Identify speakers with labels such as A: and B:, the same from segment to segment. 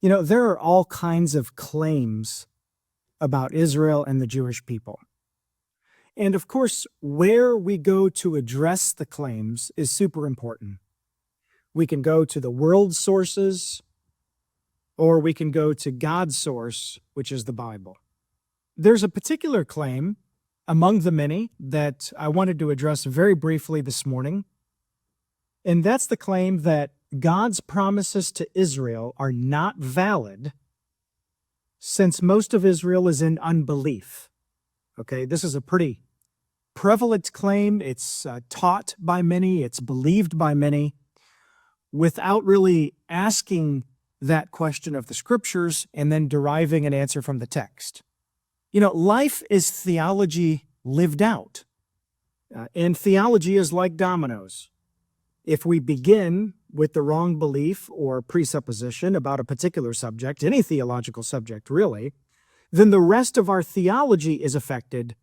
A: There are all kinds of claims about Israel and the Jewish people. And of course, where we go to address the claims is super important. We can go to the world sources, or we can go to God's source, which is the Bible. There's a particular claim among the many that I wanted to address very briefly this morning, and that's the claim that God's promises to Israel are not valid since most of Israel is in unbelief. Okay, this is a pretty prevalent claim. It's taught by many, it's believed by many, without really asking that question of the scriptures and then deriving an answer from the text. Life is theology lived out. And theology is like dominoes. If we begin with the wrong belief or presupposition about a particular subject, any theological subject really, then the rest of our theology is affected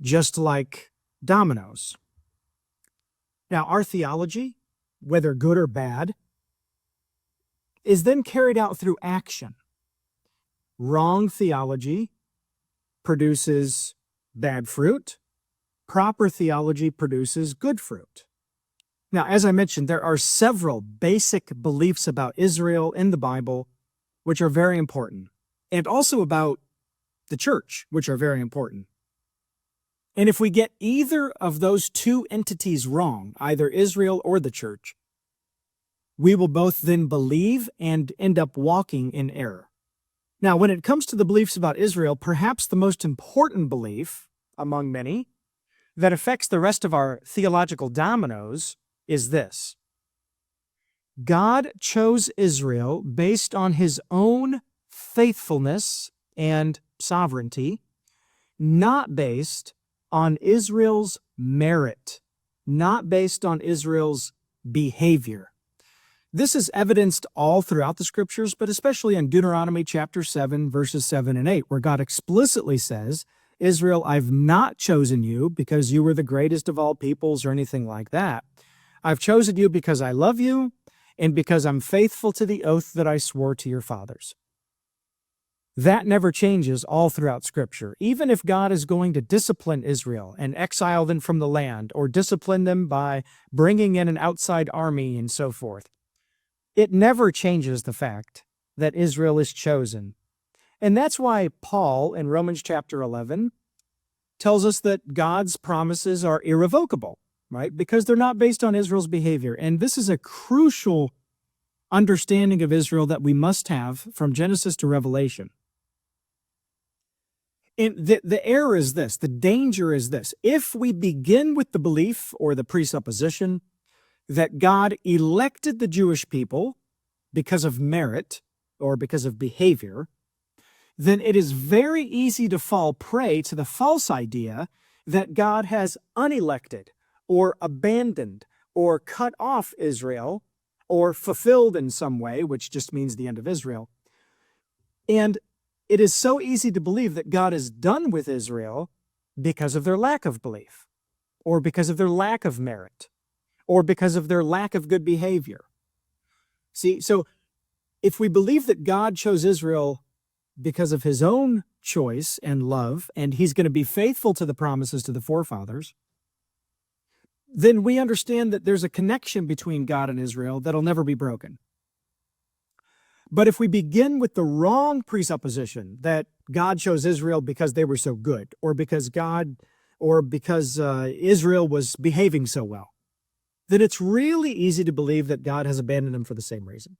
A: just like dominoes. Now, our theology, whether good or bad, is then carried out through action. Wrong theology produces bad fruit. Proper theology produces good fruit. Now, as I mentioned, there are several basic beliefs about Israel in the Bible which are very important, and also about the church, which are very important. And if we get either of those two entities wrong, either Israel or the church, we will both then believe and end up walking in error. Now, when it comes to the beliefs about Israel, perhaps the most important belief among many that affects the rest of our theological dominoes is this: God chose Israel based on his own faithfulness and sovereignty, not based on Israel's merit, not based on Israel's behavior. This is evidenced all throughout the scriptures, but especially in Deuteronomy chapter 7, verses 7 and 8, where God explicitly says, Israel, I've not chosen you because you were the greatest of all peoples or anything like that. I've chosen you because I love you and because I'm faithful to the oath that I swore to your fathers. That never changes all throughout Scripture. Even if God is going to discipline Israel and exile them from the land, or discipline them by bringing in an outside army and so forth, it never changes the fact that Israel is chosen. And that's why Paul in Romans chapter 11 tells us that God's promises are irrevocable, right? Because they're not based on Israel's behavior. And this is a crucial understanding of Israel that we must have from Genesis to Revelation. And the error is this, the danger is this: if we begin with the belief or the presupposition that God elected the Jewish people because of merit or because of behavior, then it is very easy to fall prey to the false idea that God has unelected or abandoned or cut off Israel or fulfilled in some way, which just means the end of Israel. And it is so easy to believe that God is done with Israel because of their lack of belief, or because of their lack of merit, or because of their lack of good behavior. See, so if we believe that God chose Israel because of his own choice and love, and he's going to be faithful to the promises to the forefathers, then we understand that there's a connection between God and Israel that'll never be broken. But if we begin with the wrong presupposition that God chose Israel because they were so good, or because Israel was behaving so well, then it's really easy to believe that God has abandoned them for the same reason.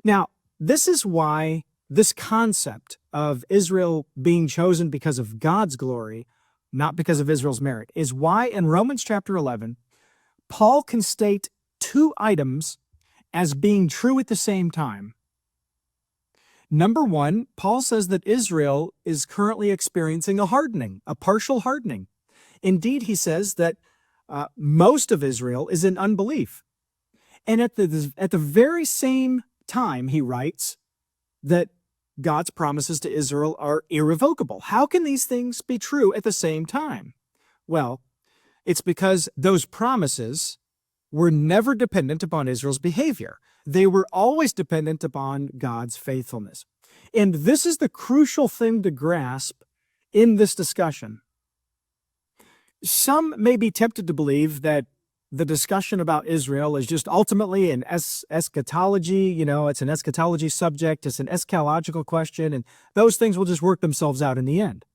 A: Now, this is why this concept of Israel being chosen because of God's glory, not because of Israel's merit, is why in Romans chapter 11, Paul can state two items as being true at the same time. Number one, Paul says that Israel is currently experiencing a hardening, a partial hardening. Indeed, he says that most of Israel is in unbelief. And at the very same time, he writes that God's promises to Israel are irrevocable. How can these things be true at the same time? Well, it's because those promises were never dependent upon Israel's behavior. They were always dependent upon God's faithfulness. And this is the crucial thing to grasp in this discussion. Some may be tempted to believe that the discussion about Israel is just ultimately an eschatology, it's an eschatology subject, it's an eschatological question, and those things will just work themselves out in the end.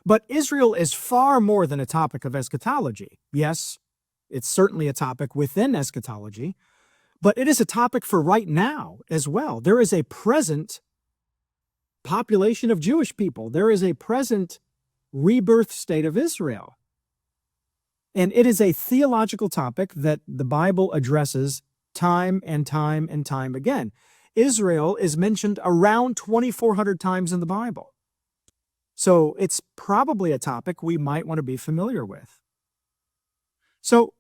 A: But Israel is far more than a topic of eschatology. Yes, it's certainly a topic within eschatology, but it is a topic for right now as well. There is a present population of Jewish people. There is a present rebirth state of Israel. And it is a theological topic that the Bible addresses time and time and time again. Israel is mentioned around 2,400 times in the Bible. So it's probably a topic we might want to be familiar with. So,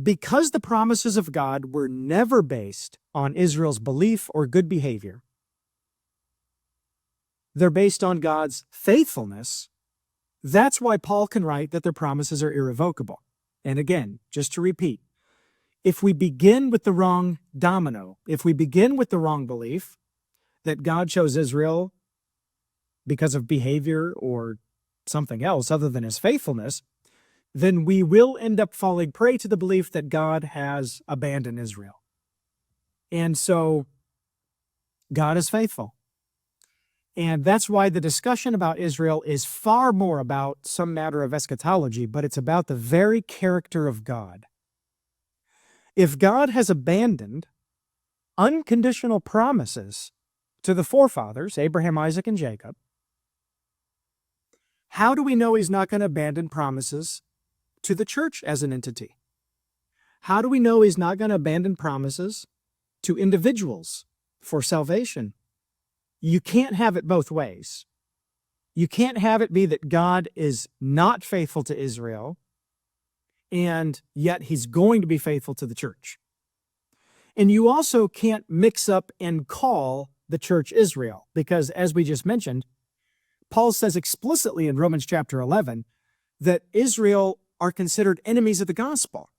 A: because the promises of God were never based on Israel's belief or good behavior, they're based on God's faithfulness. That's why Paul can write that their promises are irrevocable. And again, just to repeat, if we begin with the wrong domino, if we begin with the wrong belief that God chose Israel because of behavior or something else other than his faithfulness, then we will end up falling prey to the belief that God has abandoned Israel. And so God is faithful. And that's why the discussion about Israel is far more about some matter of eschatology, but it's about the very character of God. If God has abandoned unconditional promises to the forefathers, Abraham, Isaac, and Jacob, how do we know he's not going to abandon promises to the church as an entity? How do we know he's not going to abandon promises to individuals for salvation? You can't have it both ways. You can't have it be that God is not faithful to Israel, and yet he's going to be faithful to the church. And you also can't mix up and call the church Israel, because as we just mentioned, Paul says explicitly in Romans chapter 11 that Israel are considered enemies of the gospel,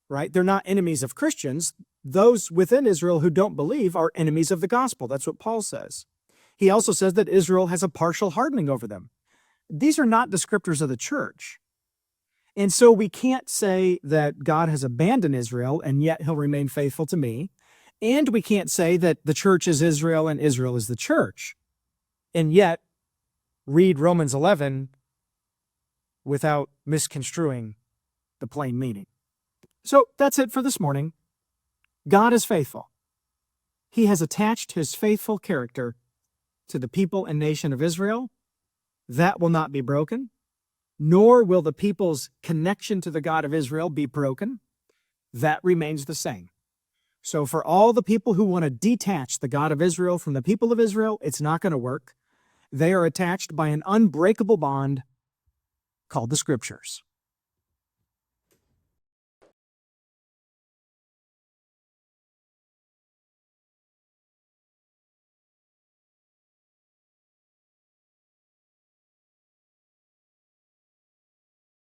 A: right? They're not enemies of Christians. Those within Israel who don't believe are enemies of the gospel. That's what Paul says. He also says that Israel has a partial hardening over them. These are not descriptors of the church. And so we can't say that God has abandoned Israel and yet he'll remain faithful to me. And we can't say that the church is Israel and Israel is the church. And yet read Romans 11 without misconstruing the plain meaning. So that's it for this morning. God is faithful. He has attached his faithful character to the people and nation of Israel. That will not be broken, nor will the people's connection to the God of Israel be broken. That remains the same. So for all the people who want to detach the God of Israel from the people of Israel, it's not going to work. They are attached by an unbreakable bond called the Scriptures.